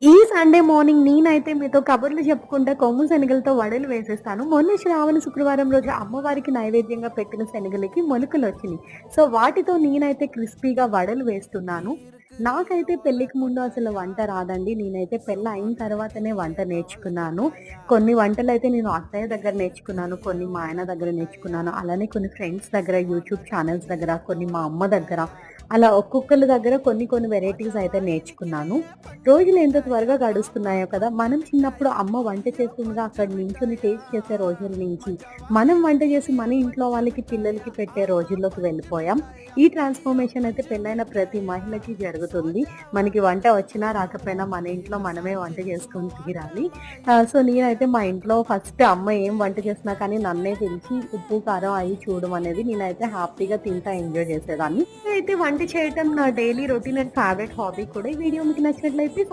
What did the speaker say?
ఈ Sunday morning నేనైతే మీతో కబుర్లు చెప్పుకుంటా కొమ్ము శనగలతో వడలు వేసేస్తాను. మొన్న శ్రావణ శుక్రవారం రోజు అమ్మవారికి నైవేద్యంగా పెట్టిన శనగలకి మొలకలొచ్చినియి. సో, వాటితో నేనైతే క్రిస్పీగా వడలు వేస్తున్నాను. నాకైతే పెళ్ళికి ముందు అసలు వంట రాదండి. నేనైతే పెళ్లయిన తర్వాతనే వంట నేర్చుకున్నాను. కొన్ని వంటలైతే నేను అత్తయ్య దగ్గర నేర్చుకున్నాను. కొన్ని మా ఆయన దగ్గర నేర్చుకున్నాను. అలానే కొన్ని ఫ్రెండ్స్ దగ్గర, యూట్యూబ్ ఛానెల్స్ దగ్గర, కొన్ని మా అమ్మ దగ్గర, అలా ఒక్కొక్కళ్ళ దగ్గర కొన్ని కొన్ని వెరైటీస్ అయితే నేర్చుకున్నాను. రోజులు ఎంత త్వరగా గడుస్తున్నాయో కదా! మనం చిన్నప్పుడు అమ్మ వంట చేస్తుండగా అక్కడ నించొని టేస్ట్ చేసే రోజుల నుంచి, మనం వంట చేసి మన ఇంట్లో వాళ్ళకి, పిల్లలకి పెట్టే రోజుల్లోకి వెళ్ళిపోయాం. ఈ ట్రాన్స్‌ఫర్మేషన్ అయితే పెళ్ళైన ప్రతి మహిళకి జరుగుతుంది. మనకి వంట వచ్చినా రాకపోయినా మన ఇంట్లో మనమే వంట చేసుకొని తీరాలి. సో, నేనైతే మా ఇంట్లో ఫస్ట్ అమ్మ ఏం వంట చేసినా కానీ నన్నే పిలిచి ఉప్పు, కారం అయి చూడడం అనేది నేనైతే హ్యాపీగా తింటా ఎంజాయ్ చేసేదాన్ని. అయితే వంట చేయటం నా daily routine and favourite hobby కూడా. ఈ వీడియో మీకు నచ్చినట్లయితే